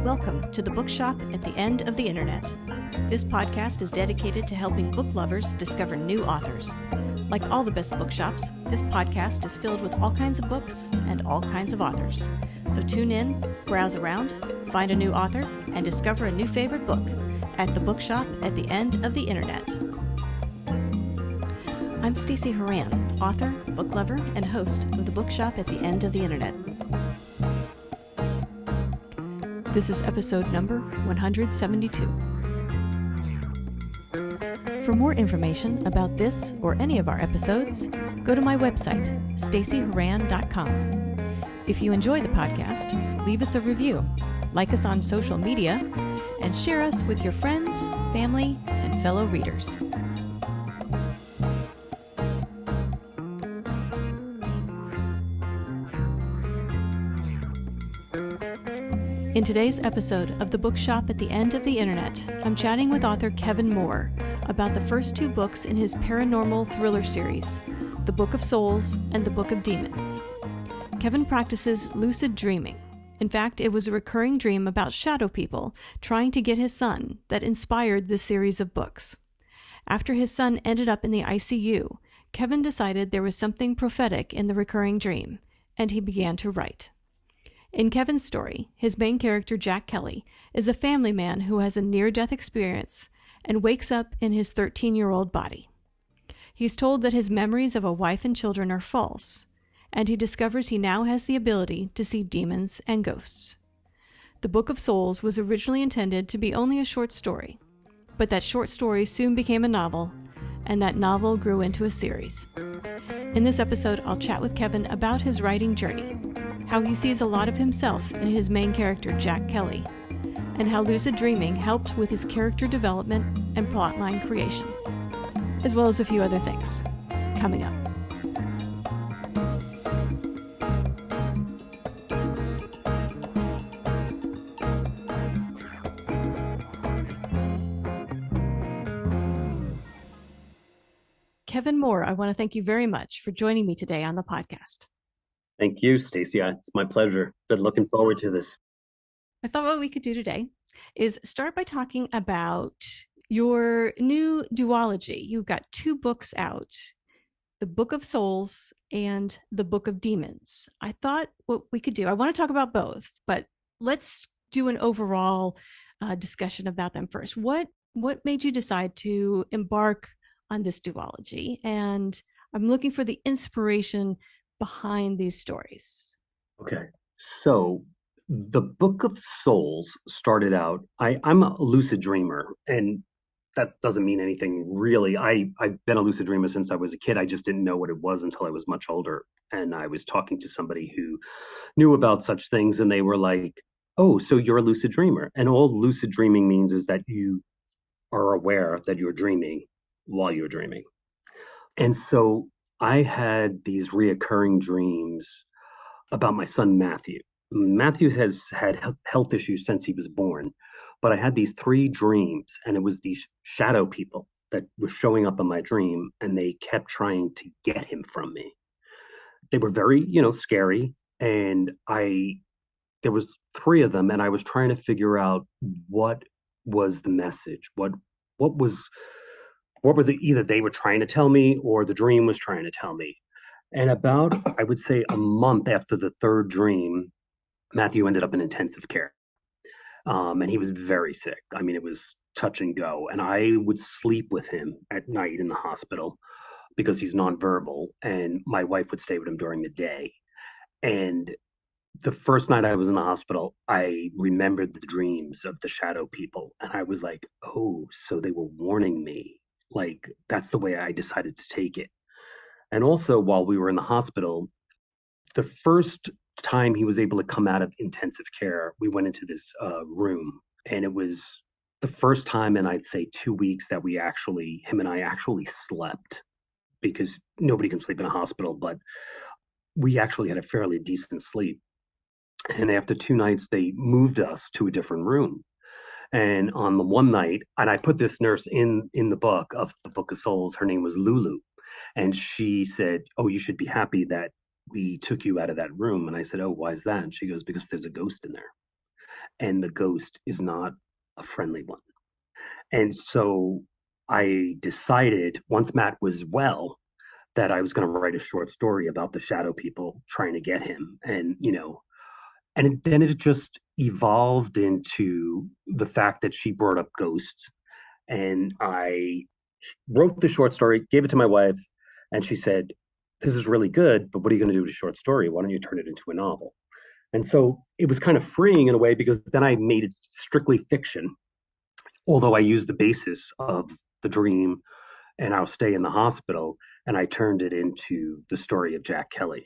Welcome to the Bookshop at the End of the Internet. This podcast is dedicated to helping book lovers discover new authors. Like all the best bookshops, this podcast is filled with all kinds of books and all kinds of authors. So tune in, browse around, find a new author, and discover a new favorite book at the Bookshop at the End of the Internet. I'm Stacey Horan, author, book lover, and host of the Bookshop at the End of the Internet. This is episode number 172. For more information about this or any of our episodes, go to my website, staceyhoran.com. If you enjoy the podcast, leave us a review, like us on social media, and share us with your friends, family, and fellow readers. In today's episode of The Bookshop at the End of the Internet, I'm chatting with author Kevin Moore about the first two books in his paranormal thriller series, The Book of Souls and The Book of Demons. Kevin practices lucid dreaming. In fact, it was a recurring dream about shadow people trying to get his son that inspired this series of books. After his son ended up in the ICU, Kevin decided there was something prophetic in the recurring dream, and he began to write. In Kevin's story, his main character, Jack Kelly, is a family man who has a near-death experience and wakes up in his 13-year-old body. He's told that his memories of a wife and children are false, and he discovers he now has the ability to see demons and ghosts. The Book of Souls was originally intended to be only a short story, but that short story soon became a novel, and that novel grew into a series. In this episode, I'll chat with Kevin about his writing journey, how he sees a lot of himself in his main character, Jack Kelly, and how lucid dreaming helped with his character development and plotline creation, as well as a few other things. Coming up. Kevin Moore, I want to thank you very much for joining me today on the podcast. Thank you, Stacey. It's my pleasure. Been looking forward to this. I thought what we could do today is start by talking about your new duology. You've got two books out, The Book of Souls and The Book of Demons. I thought what we could do, I want to talk about both, but let's do an overall discussion about them first. What made you decide to embark on this duology? And I'm looking for the inspiration behind these stories. Okay, so the Book of Souls started out, I'm a lucid dreamer, and that doesn't mean anything really. I've been a lucid dreamer since I was a kid. I just didn't know what it was until I was much older. And I was talking to somebody who knew about such things, and they were like, oh, so you're a lucid dreamer. And all lucid dreaming means is that you are aware that you're dreaming while you're dreaming. And so I had these reoccurring dreams about my son, Matthew. Matthew has had health issues since he was born, but I had these three dreams, and it was these shadow people that were showing up in my dream, and they kept trying to get him from me. They were very, scary, and there was three of them, and I was trying to figure out what was the message, what were either they were trying to tell me or the dream was trying to tell me. And about, I would say, a month after the third dream, Matthew ended up in intensive care. And he was very sick. I mean, it was touch and go. And I would sleep with him at night in the hospital because he's nonverbal. And my wife would stay with him during the day. And the first night I was in the hospital, I remembered the dreams of the shadow people. And I was like, oh, so they were warning me. Like, that's the way I decided to take it. And also, while we were in the hospital, the first time he was able to come out of intensive care, we went into this room, and it was the first time in, I'd say, 2 weeks that him and I actually slept, because nobody can sleep in a hospital, but we actually had a fairly decent sleep. And after 2 nights, they moved us to a different room. And on the one night, and I put this nurse in the book of the Book of Souls, her name was Lulu. And she said, oh, you should be happy that we took you out of that room. And I said, oh, why is that? And she goes, because there's a ghost in there. and the ghost is not a friendly one. And so I decided once Matt was well that I was going to write a short story about the shadow people trying to get him. And, then it just evolved into the fact that she brought up ghosts. And I wrote the short story, gave it to my wife, and she said, "This is really good, but what are you going to do with a short story? Why don't you turn it into a novel?" And so it was kind of freeing in a way because then I made it strictly fiction, although I used the basis of the dream and I'll stay in the hospital, and I turned it into the story of Jack Kelly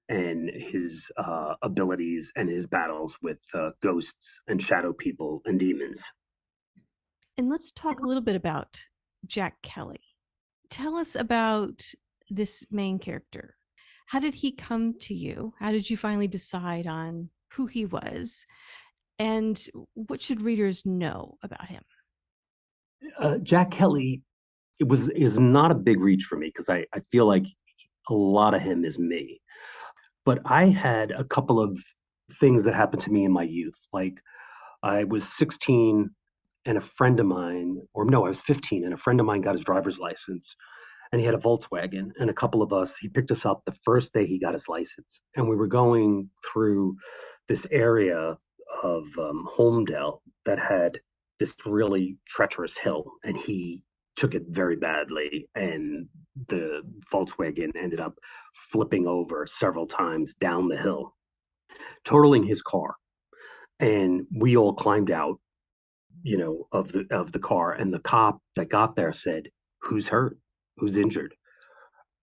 and his abilities and his battles with ghosts and shadow people and demons. And let's talk a little bit about Jack Kelly. Tell us about this main character. How did he come to you? How did you finally decide on who he was? And what should readers know about him? Jack Kelly is not a big reach for me because I feel like a lot of him is me. But I had a couple of things that happened to me in my youth. Like I was 16 and a friend of mine, or no, I was 15 and a friend of mine got his driver's license and he had a Volkswagen. And a couple of us, he picked us up the first day he got his license. And we were going through this area of Homedale that had this really treacherous hill. And he took it very badly. And the Volkswagen ended up flipping over several times down the hill, totaling his car. And we all climbed out, of the car. And the cop that got there said, "Who's hurt? Who's injured?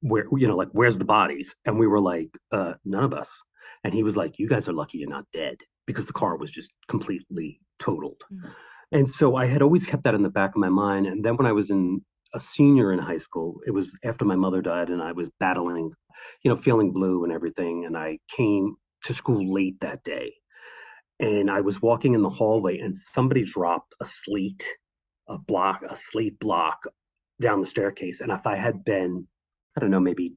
Where, like, where's the bodies?" And we were like, none of us. And he was like, "You guys are lucky you're not dead," because the car was just completely totaled. Mm. And so I had always kept that in the back of my mind. And then when I was a senior in high school, it was after my mother died and I was battling, feeling blue and everything. And I came to school late that day and I was walking in the hallway and somebody dropped a slate block down the staircase. And if I had been, I don't know, maybe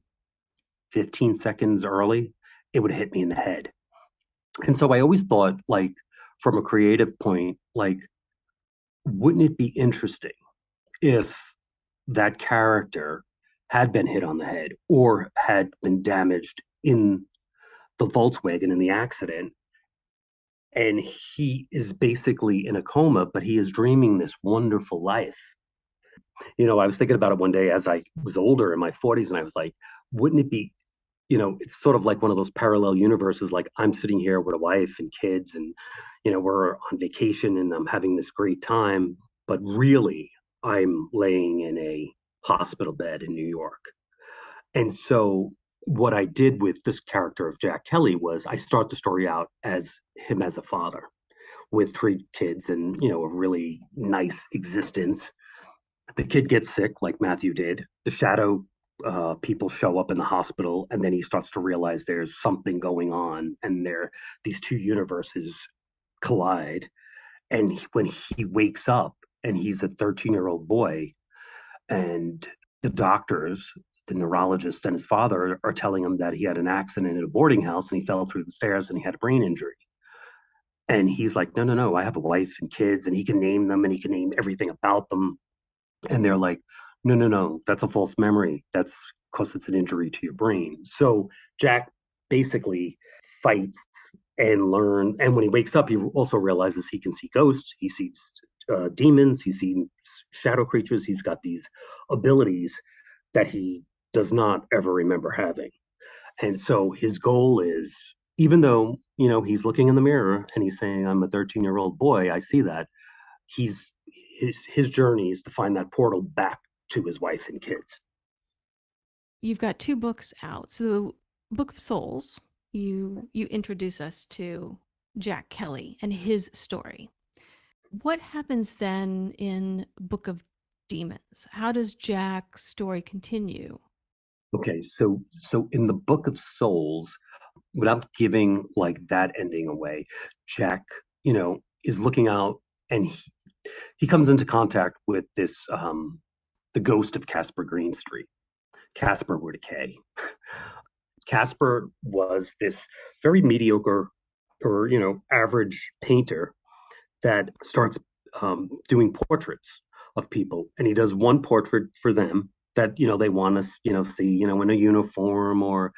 15 seconds early, it would hit me in the head. And so I always thought, like, from a creative point, like, wouldn't it be interesting if that character had been hit on the head or had been damaged in the Volkswagen in the accident? And he is basically in a coma, but he is dreaming this wonderful life. I was thinking about it one day as I was older in my 40s, and I was like, wouldn't it be, it's sort of like one of those parallel universes. Like I'm sitting here with a wife and kids, and, we're on vacation and I'm having this great time, but really I'm laying in a hospital bed in New York. And so what I did with this character of Jack Kelly was I start the story out as him as a father with three kids and, a really nice existence. The kid gets sick, like Matthew did. The shadow people show up in the hospital, and then he starts to realize there's something going on, and these two universes collide. And when he wakes up, and he's a 13-year-old boy, and the doctors, the neurologists, and his father are telling him that he had an accident at a boarding house, and he fell through the stairs, and he had a brain injury. And he's like, "No, no, no, I have a wife and kids," and he can name them, and he can name everything about them. And they're like, "No, no, no, that's a false memory. That's because it's an injury to your brain." So Jack basically fights and learn. And when he wakes up, he also realizes he can see ghosts. He sees demons. He sees shadow creatures. He's got these abilities that he does not ever remember having. And so his goal is, even though, he's looking in the mirror and he's saying, "I'm a 13-year-old boy. I see that." He's his journey is to find that portal back to his wife and kids. You've got two books out. So, the Book of Souls, you introduce us to Jack Kelly and his story. What happens then in Book of Demons? How does Jack's story continue? Okay, so in the Book of Souls, without giving like that ending away, Jack, is looking out and he comes into contact with this the ghost of Casper Greenstreet. Casper with a K. Casper was this very mediocre or average painter that starts doing portraits of people, and he does one portrait for them that they want to see in a uniform or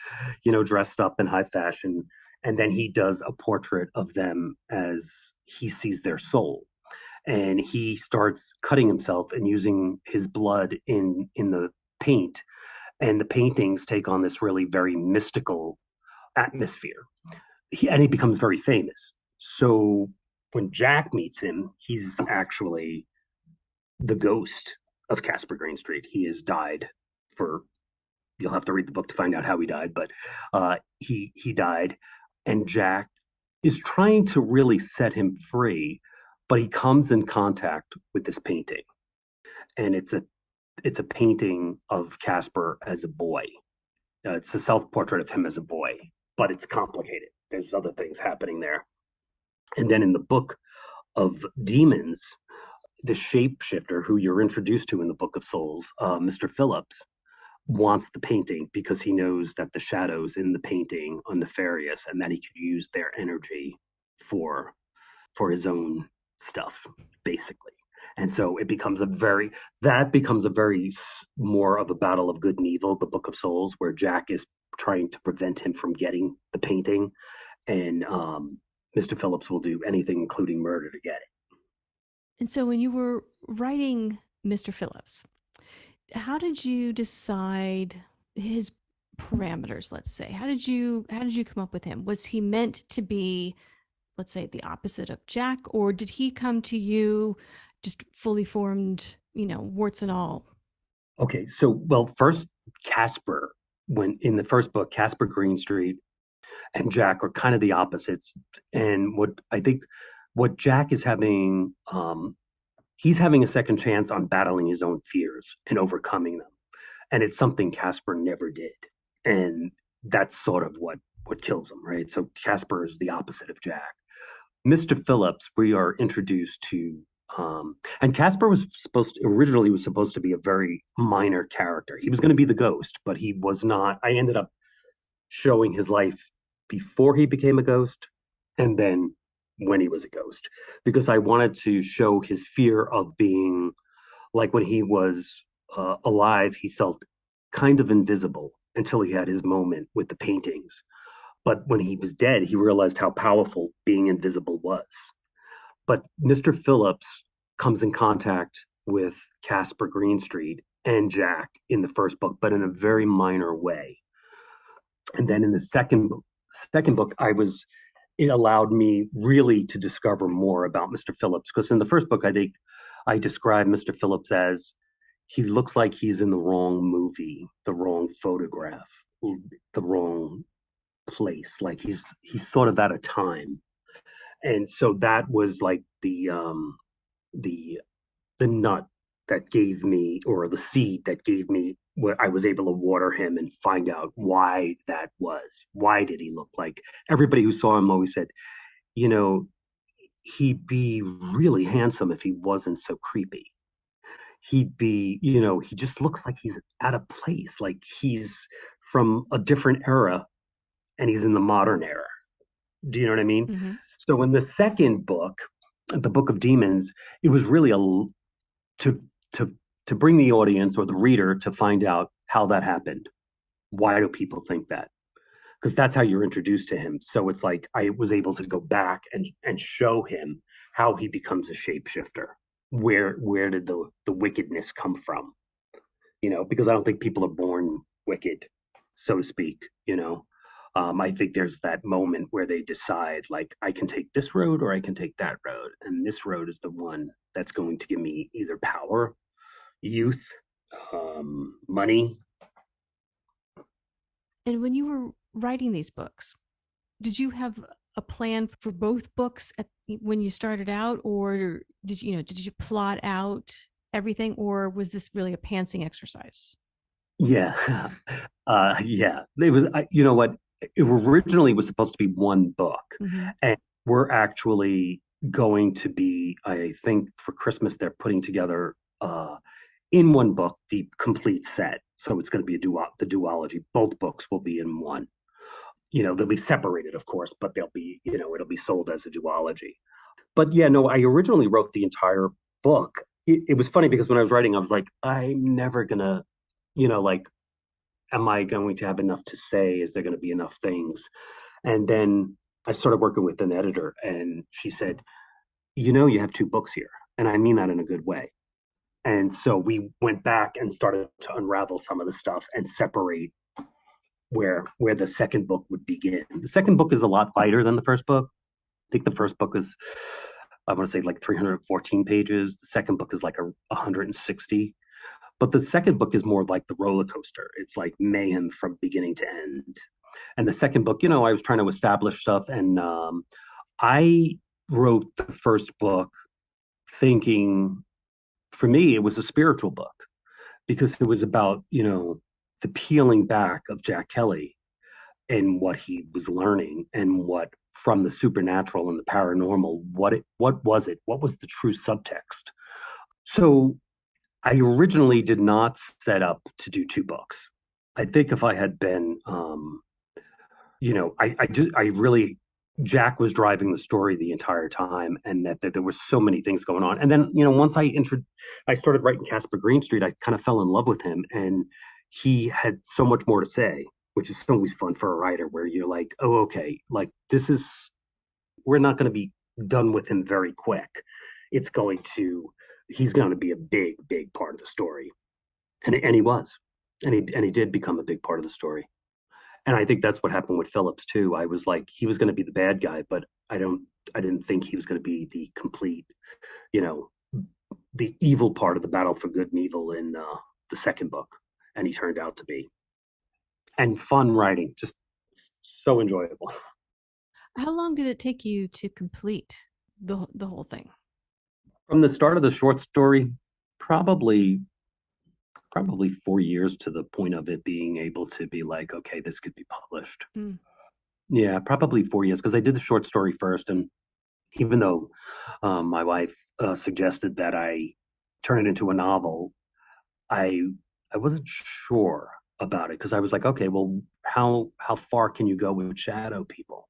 dressed up in high fashion, and then he does a portrait of them as he sees their soul, and he starts cutting himself and using his blood in the paint, and the paintings take on this really very mystical atmosphere. And he becomes very famous. So when Jack meets him, he's actually the ghost of Casper Greenstreet. He has died for, you'll have to read the book to find out how he died, but he died, and Jack is trying to really set him free, but he comes in contact with this painting, and it's a painting of Casper as a boy. It's a self portrait of him as a boy, but it's complicated. There's other things happening there. And then in the book of demons, the shapeshifter who you're introduced to in the Book of Souls, Mr. Phillips, wants the painting because he knows that the shadows in the painting are nefarious and that he could use their energy for his own stuff, basically. And so that becomes a very more of a battle of good and evil, the Book of Souls, where Jack is trying to prevent him from getting the painting, and Mr. Phillips will do anything, including murder, to get it. And so when you were writing Mr. Phillips, how did you decide his parameters, let's say? How did you come up with him? Was he meant to be, let's say, the opposite of Jack, or did he come to you just fully formed, warts and all? Okay, so well, first Casper, when in the first book, Casper Greenstreet and Jack are kind of the opposites. And what Jack is having, he's having a second chance on battling his own fears and overcoming them. And it's something Casper never did. And that's sort of what kills him, right? So Casper is the opposite of Jack. Mr. Phillips, we are introduced to, and Casper originally was supposed to be a very minor character. He was going to be the ghost, but he was not. I ended up showing his life before he became a ghost, and then when he was a ghost, because I wanted to show his fear of being, like, when he was alive, he felt kind of invisible until he had his moment with the paintings. But when he was dead, he realized how powerful being invisible was. But Mr. Phillips comes in contact with Casper Greenstreet and Jack in the first book, but in a very minor way. And then in the second book, it allowed me really to discover more about Mr. Phillips, because in the first book, I think I described Mr. Phillips as, he looks like he's in the wrong movie, the wrong photograph, the wrong place. Like he's sort of out of time. And so that was like the nut that gave me, or the seed that gave me, where I was able to water him and find out why that was. Why did he look like, everybody who saw him always said, you know, he'd be really handsome if he wasn't so creepy. He'd be, he just looks like he's out of place, like he's from a different era and he's in the modern era. Do you know what I mean? Mm-hmm. So in the second book, the Book of Demons, it was really to to to bring the audience or the reader to find out how that happened. Why do people think that? Because that's how you're introduced to him. So it's like I was able to go back and show him how he becomes a shapeshifter. Where did the wickedness come from? Because I don't think people are born wicked, so to speak. I think there's that moment where they decide, like, I can take this road or I can take that road, and this road is the one that's going to give me either power, youth, money. And when you were writing these books, did you have a plan for both books when you started out, or did you plot out everything, or was this really a pantsing exercise? Yeah, yeah. It was. You know what? It originally was supposed to be one book, Mm-hmm. and we're actually going to be. I think for Christmas they're putting together in one book the complete set. So it's going to be the duology. Both books will be in one. they'll be separated, of course, but they'll be, it'll be sold as a duology. But yeah, no, I originally wrote the entire book. It was funny because when I was writing, I was like, I'm never gonna, like, am I going to have enough to say? Is there going to be enough things? And then I started working with an editor, and she said, you have two books here. And I mean that in a good way. And so we went back and started to unravel some of the stuff and separate where the second book would begin. The second book is a lot lighter than the first book. I think the first book is, I want to say, like 314 pages. The second book is like 160. But the second book is more like the roller coaster. It's like mayhem from beginning to end. And the second book, I was trying to establish stuff. And I wrote the first book thinking, for me, it was a spiritual book because it was about, the peeling back of Jack Kelly and what he was learning and what from the supernatural and the paranormal, what was it? What was the true subtext? So I originally did not set up to do two books. I think if I had been, I really, Jack was driving the story the entire time, and that there was so many things going on. And then, once I started writing Casper Greenstreet, I kind of fell in love with him, and he had so much more to say, which is always fun for a writer, where you're like, oh, okay, like we're not going to be done with him very quick. It's going to, he's going to be a big, big part of the story, and he was, and he did become a big part of the story. And I think that's what happened with Phillips too. I was like, he was going to be the bad guy, but I didn't think he was going to be the complete, you know, the evil part of the battle for good and evil in the second book, and he turned out to be. And fun writing, just so enjoyable. How long did it take you to complete the whole thing? From the start of the short story, probably probably 4 years to the point of it being able to be like, okay, this could be published. Mm. Yeah, probably 4 years because I did the short story first, and even though my wife suggested that I turn it into a novel, I I wasn't sure about it because I was like, okay, well, how far can you go with shadow people?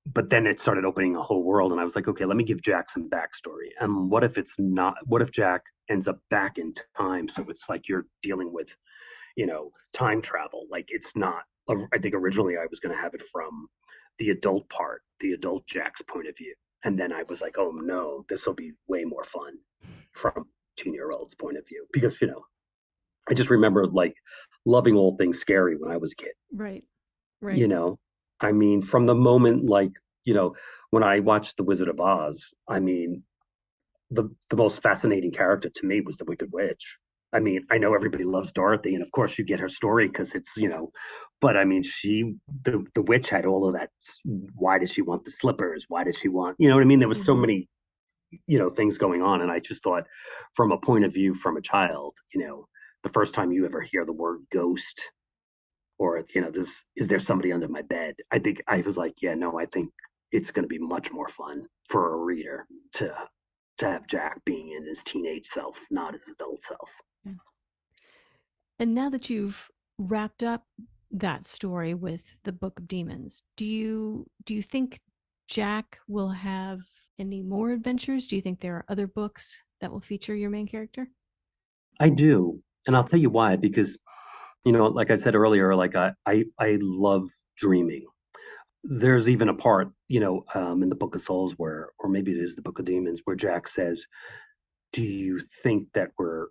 But then it started opening a whole world, and I was like, okay, let me give Jack some backstory. And what if it's not? What if Jack ends up back in time? So it's like you're dealing with, time travel. Like it's not. I think originally I was going to have it from the adult part, the adult Jack's point of view, and then I was like, oh no, this will be way more fun from 18-year-old's point of view because I just remember like loving all things scary when I was a kid. Right. You Right. know, I mean, from the moment like when I watched The Wizard of Oz, I mean, the most fascinating character to me was the Wicked Witch. I mean, I know everybody loves Dorothy, and of course you get her story because it's but I mean, the witch had all of that. Why did she want the slippers? Why did she want, what I mean? There was so Hmm. many things going on, and I just thought, from a point of view from a child, the first time you ever hear the word ghost or this is there somebody under my bed, I think I was like, yeah, no, I think it's going to be much more fun for a reader to have Jack being in his teenage self, not his adult self. Yeah. And now that you've wrapped up that story with the Book of Demons, do you think Jack will have any more adventures? Do you think there are other books that will feature your main character? I do, and I'll tell you why. Because like I said earlier, like I love dreaming. There's even a part in the Book of Souls where, or maybe it is the Book of Demons, where Jack says, do you think that we're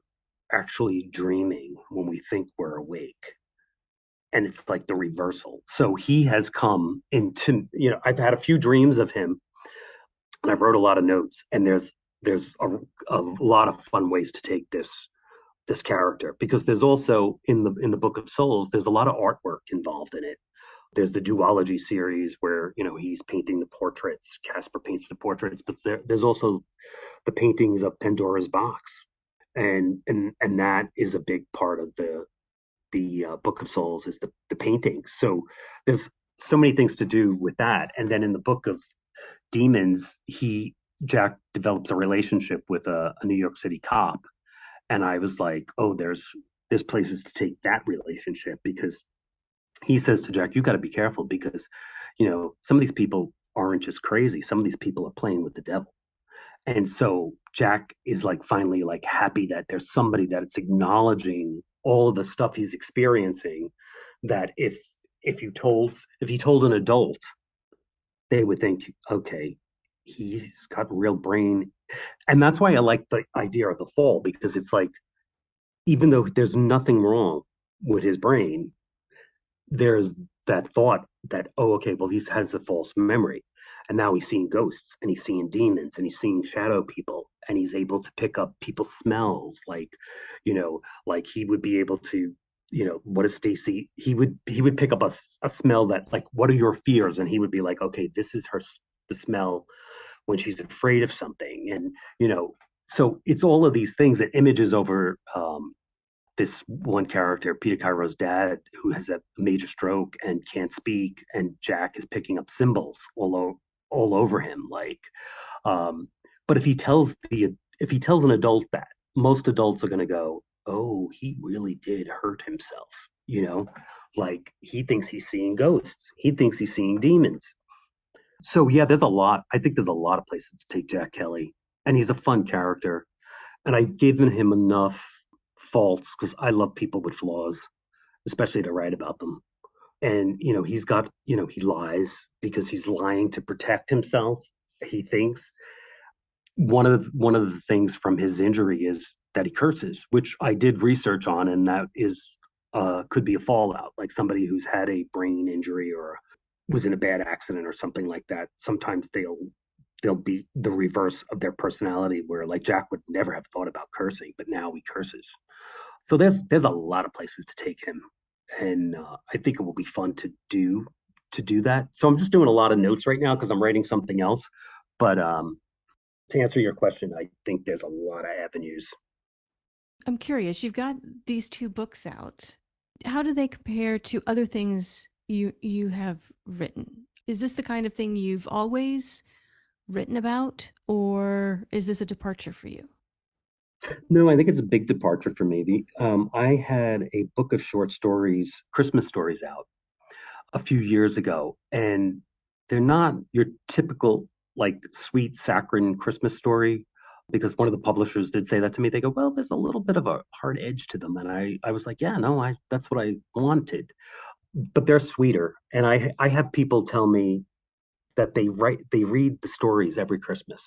actually dreaming when we think we're awake? And it's like the reversal. So he has come into, I've had a few dreams of him, and I've wrote a lot of notes, and there's a lot of fun ways to take this character, because there's also in the Book of Souls, there's a lot of artwork involved in it. There's the duology series where he's painting the portraits. Casper paints the portraits, but there's also the paintings of Pandora's box, and that is a big part of the Book of Souls, is the paintings. So there's so many things to do with that. And then in the Book of Demons, Jack develops a relationship with a New York City cop, and I was like, oh, there's places to take that relationship, because he says to Jack, "You got to be careful because, some of these people aren't just crazy. Some of these people are playing with the devil." And so Jack is like finally like happy that there's somebody that's acknowledging all of the stuff he's experiencing. That if he told an adult, they would think, okay, he's got real brain. And that's why I like the idea of the fall, because it's like, even though there's nothing wrong with his brain, there's that thought that, oh, okay, well, he has a false memory. And now he's seeing ghosts and he's seeing demons and he's seeing shadow people and he's able to pick up people's smells. Like he would be able to, what is Stacy? He would pick up a smell that, like, what are your fears? And he would be like, okay, this is the smell when she's afraid of something. And, so it's all of these things that images over this one character, Peter Cairo's dad, who has a major stroke and can't speak, and Jack is picking up symbols all over him. Um, but if he tells an adult that, most adults are going to go, "Oh, he really did hurt himself," like he thinks he's seeing ghosts, he thinks he's seeing demons. So yeah, there's a lot. I think there's a lot of places to take Jack Kelly, and he's a fun character. And I've given him enough faults because I love people with flaws, especially to write about them. And he's got, he lies because he's lying to protect himself. He thinks one of the things from his injury is that he curses, which I did research on, and that is could be a fallout, like somebody who's had a brain injury or was in a bad accident or something like that. Sometimes they'll be the reverse of their personality, where like Jack would never have thought about cursing, but now he curses. So there's a lot of places to take him, and I think it will be fun to do that. So I'm just doing a lot of notes right now because I'm writing something else. But to answer your question, I think there's a lot of avenues. I'm curious, you've got these two books out. How do they compare to other things you have written? Is this the kind of thing you've always written about, or is this a departure for you? No, I think it's a big departure for me. I had a book of short stories, Christmas stories, out a few years ago, and they're not your typical like sweet saccharine Christmas story, because one of the publishers did say that to me. They go, "Well, there's a little bit of a hard edge to them," and I was like, "Yeah, no, I that's what I wanted." But they're sweeter, and I have people tell me that they read the stories every Christmas,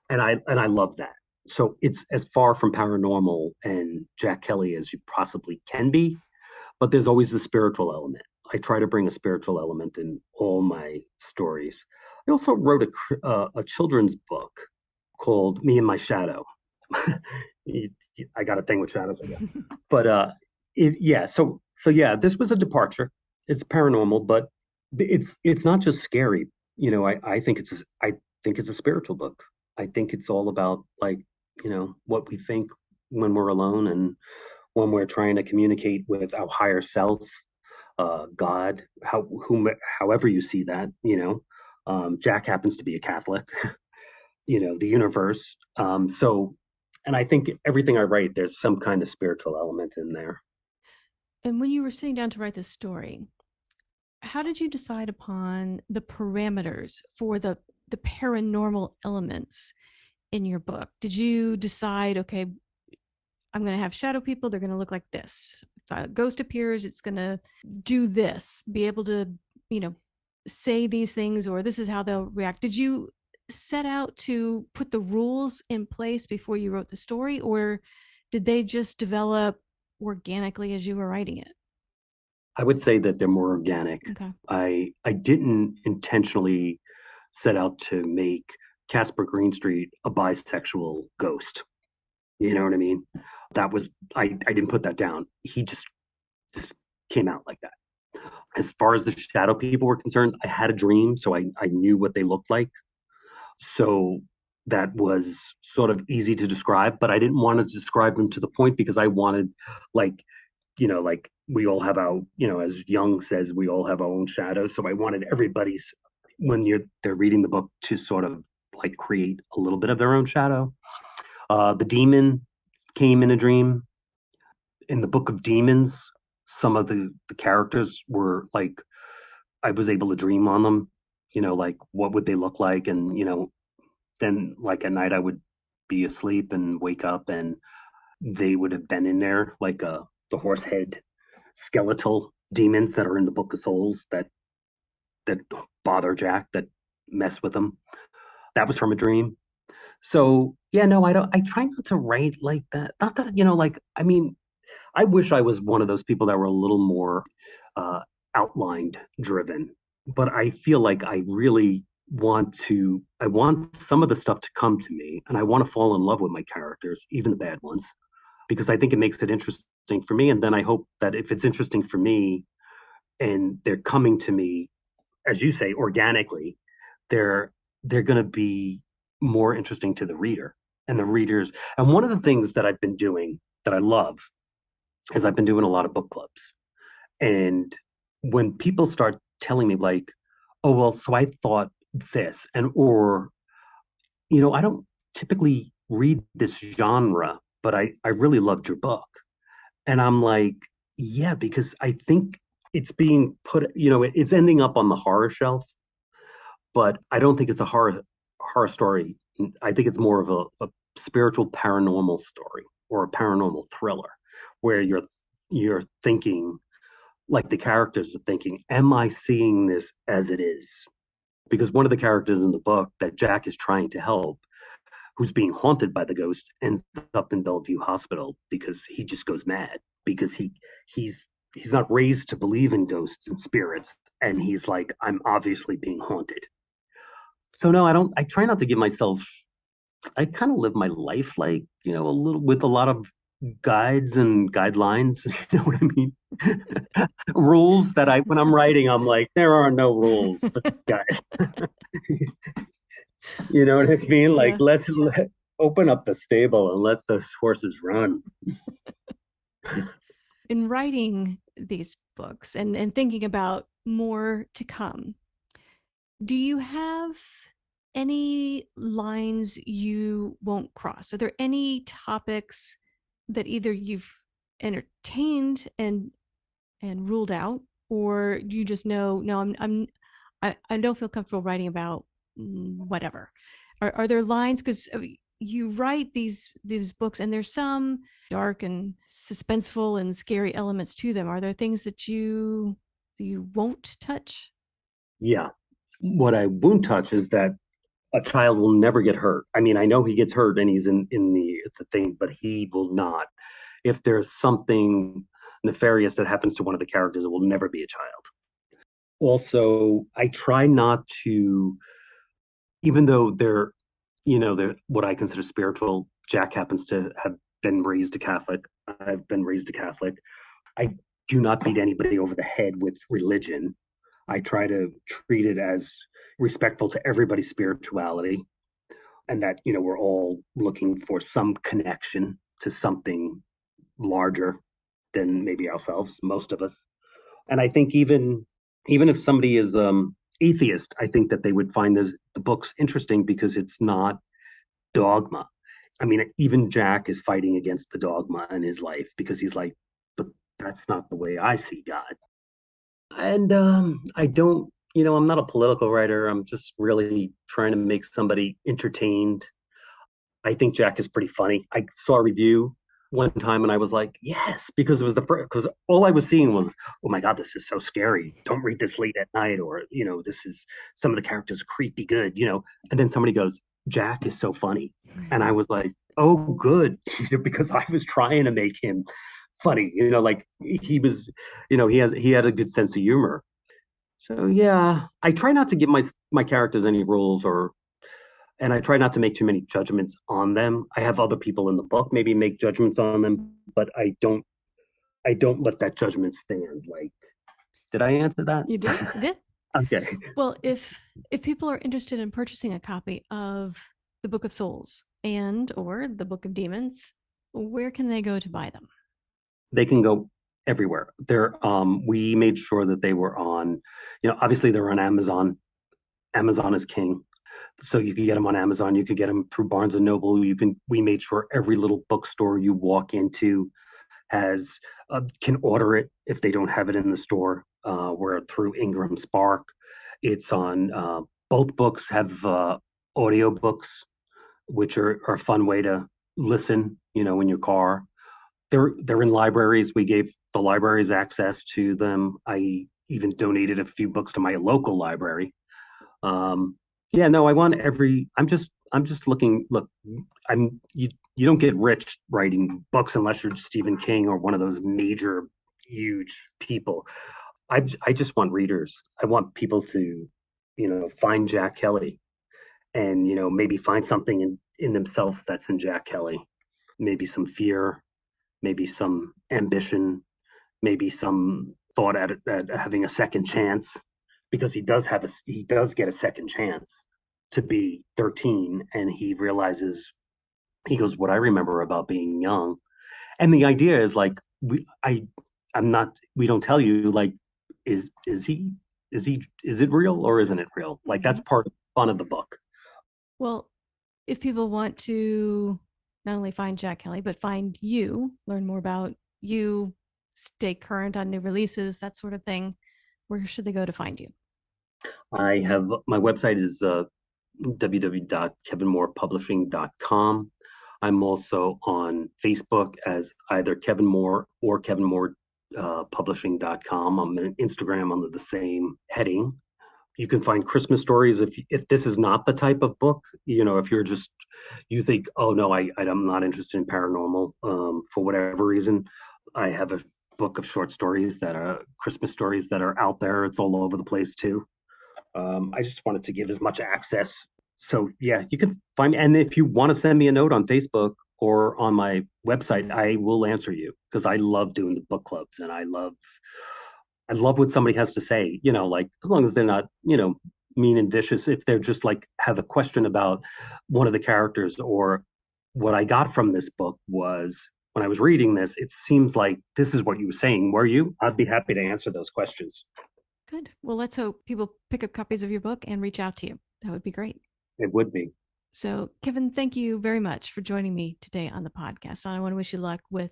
and I love that. So it's as far from paranormal and Jack Kelly as you possibly can be, but there's always the spiritual element. I try to bring a spiritual element in all my stories. I also wrote a children's book called Me and My Shadow. I got a thing with shadows, I guess. But yeah, so yeah, this was a departure. It's paranormal, but it's not just scary. I think it's a spiritual book. I think it's all about, like, what we think when we're alone and when we're trying to communicate with our higher self, God, however you see that. Jack happens to be a Catholic. The universe. And I think everything I write, there's some kind of spiritual element in there. And when you were sitting down to write this story, how did you decide upon the parameters for the paranormal elements in your book? Did you decide, okay, I'm going to have shadow people, they're going to look like this. If a ghost appears, it's going to do this, be able to, you know, say these things, or this is how they'll react. Did you set out to put the rules in place before you wrote the story, or did they just develop organically as you were writing it? I would say that they're more organic. Okay. I didn't intentionally set out to make Casper Greenstreet a bisexual ghost. You know what I mean? That was I didn't put that down. He just came out like that. As far as the shadow people were concerned, I had a dream, so I knew what they looked like. So that was sort of easy to describe, but I didn't want to describe them to the point, because I wanted, like, like we all have our, as Jung says, we all have our own shadows. So I wanted everybody's, when they're reading the book, to sort of like create a little bit of their own shadow. The demon came in a dream. In the Book of Demons, some of the characters were like I was able to dream on them, like what would they look like, and then like at night I would be asleep and wake up and they would have been in there, like the horse head skeletal demons that are in the Book of Souls that bother Jack, that mess with him. That was from a dream. So yeah, no, I don't. I try not to write like that. Not that like I mean, I wish I was one of those people that were a little more uh, outlined driven. But I feel like I really I want some of the stuff to come to me, and I want to fall in love with my characters, even the bad ones, because I think it makes it interesting for me. And then I hope that if it's interesting for me and they're coming to me, as you say, organically, they're they're going to be more interesting to the reader and the readers. And one of the things that I've been doing that I love is I've been doing a lot of book clubs. And when people start telling me like, oh well, so I thought this, and or I don't typically read this genre, but I really loved your book. And I'm like, yeah, because I think it's being put, it's ending up on the horror shelf, but I don't think it's a horror story. I think it's more of a spiritual paranormal story or a paranormal thriller where you're thinking like the characters are thinking, am I seeing this as it is? Because one of the characters in the book that Jack is trying to help, who's being haunted by the ghost, ends up in Bellevue Hospital because he just goes mad because he's he's not raised to believe in ghosts and spirits, and he's like, I'm obviously being haunted. So no, I don't. I try not to give myself. I kind of live my life like a little with a lot of guides and guidelines. You know what I mean? Rules that I when I'm writing, I'm like, there are no rules, guys. You know what I mean? Like, Yeah. open up the stable and let the horses run. In writing these books and thinking about more to come, do you have any lines you won't cross? Are there any topics that either you've entertained and ruled out, or you just know, no, I don't feel comfortable writing about whatever? Are there lines? Because you write these books, and there's some dark and suspenseful and scary elements to them. Are there things that you won't touch? Yeah. What I won't touch is that a child will never get hurt. I mean, I know he gets hurt and he's in the it's a thing, but he will not. If there's something nefarious that happens to one of the characters, it will never be a child. Also, I try not to, even though they're what I consider spiritual. Jack happens to have been raised a Catholic. I've been raised a Catholic. I do not beat anybody over the head with religion. I try to treat it as respectful to everybody's spirituality, and that we're all looking for some connection to something larger than maybe ourselves, most of us. And I think even if somebody is atheist, I think that they would find the books interesting because it's not dogma. I mean, even Jack is fighting against the dogma in his life because he's like, but that's not the way I see God. And I don't, I'm not a political writer. I'm just really trying to make somebody entertained. I think Jack is pretty funny. I saw a review one time and I was like, yes, because it was the first, because all I was seeing was, oh my God, this is so scary. Don't read this late at night. Or, this is some of the characters creepy good. And then somebody goes, Jack is so funny. And I was like, oh, good. Because I was trying to make him funny, like he was, he had a good sense of humor. So yeah, I try not to give my characters any rules and I try not to make too many judgments on them. I have other people in the book maybe make judgments on them, but I don't let that judgment stand. Like, did I answer that? You did. You did. Okay. Well, if people are interested in purchasing a copy of the Book of Souls and or the Book of Demons, where can they go to buy them? They can go everywhere. We made sure that they were on, obviously they're on Amazon. Amazon is king. So you can get them on Amazon. You could get them through Barnes and Noble. We made sure every little bookstore you walk into has can order it if they don't have it in the store. We're through Ingram Spark. It's on both books have audio books, which are a fun way to listen, in your car. They're in libraries. We gave the libraries access to them. I even donated a few books to my local library. Yeah, no, I want every. I'm just looking. Look, you don't get rich writing books unless you're Stephen King or one of those major, huge people. I just want readers. I want people to, find Jack Kelly and maybe find something in themselves that's in Jack Kelly. Maybe some fear, maybe some ambition, maybe some thought at having a second chance, because he does get a second chance to be 13, and he realizes, he goes, what I remember about being young. And the idea is like, I'm not, we don't tell you, like, is it real or isn't it real? Like, that's part of the fun of the book. Well, if people want to not only find Jack Kelly, but find you, learn more about you, stay current on new releases, that sort of thing, where should they go to find you? I have my website is www.kevinmoorepublishing.com. I'm also on Facebook as either Kevin Moore or Kevin Moore publishing.com. I'm on Instagram under the same heading. You can find Christmas stories if this is not the type of book, if you think, oh no, I'm not interested in paranormal for whatever reason. I have a book of short stories that are Christmas stories that are out there. It's all over the place too. I just wanted to give as much access. So yeah, you can find me. And if you want to send me a note on Facebook or on my website, I will answer you, because I love doing the book clubs, and I love what somebody has to say, like, as long as they're not, mean and vicious. If they're just like have a question about one of the characters, or what I got from this book was, when I was reading this, it seems like this is what you were saying. Were you? I'd be happy to answer those questions. Good. Well, let's hope people pick up copies of your book and reach out to you. That would be great. It would be. So, Kevin, thank you very much for joining me today on the podcast. I want to wish you luck with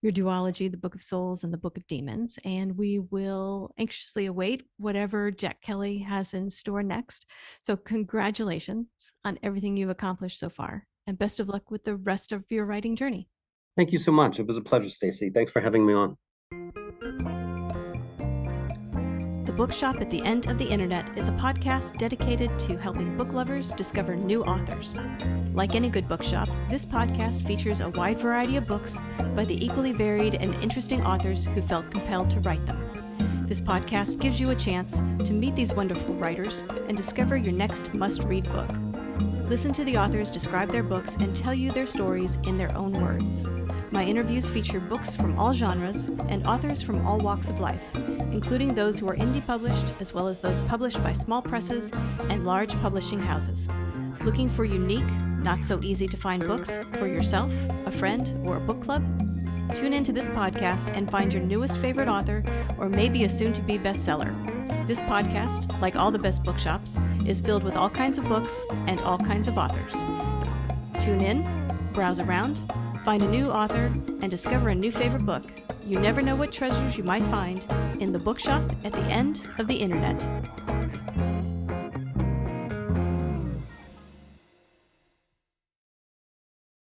your duology, the Book of Souls and the Book of Demons. And we will anxiously await whatever Jack Kelly has in store next. So, congratulations on everything you've accomplished so far, and best of luck with the rest of your writing journey. Thank you so much. It was a pleasure, Stacey. Thanks for having me on. The Bookshop at the End of the Internet is a podcast dedicated to helping book lovers discover new authors. Like any good bookshop, this podcast features a wide variety of books by the equally varied and interesting authors who felt compelled to write them. This podcast gives you a chance to meet these wonderful writers and discover your next must-read book. Listen to the authors describe their books and tell you their stories in their own words. My interviews feature books from all genres and authors from all walks of life, including those who are indie published, as well as those published by small presses and large publishing houses. Looking for unique, not so easy to find books for yourself, a friend, or a book club? Tune into this podcast and find your newest favorite author, or maybe a soon-to-be bestseller. This podcast, like all the best bookshops, is filled with all kinds of books and all kinds of authors. Tune in, browse around, find a new author, and discover a new favorite book. You never know what treasures you might find in the Bookshop at the End of the Internet.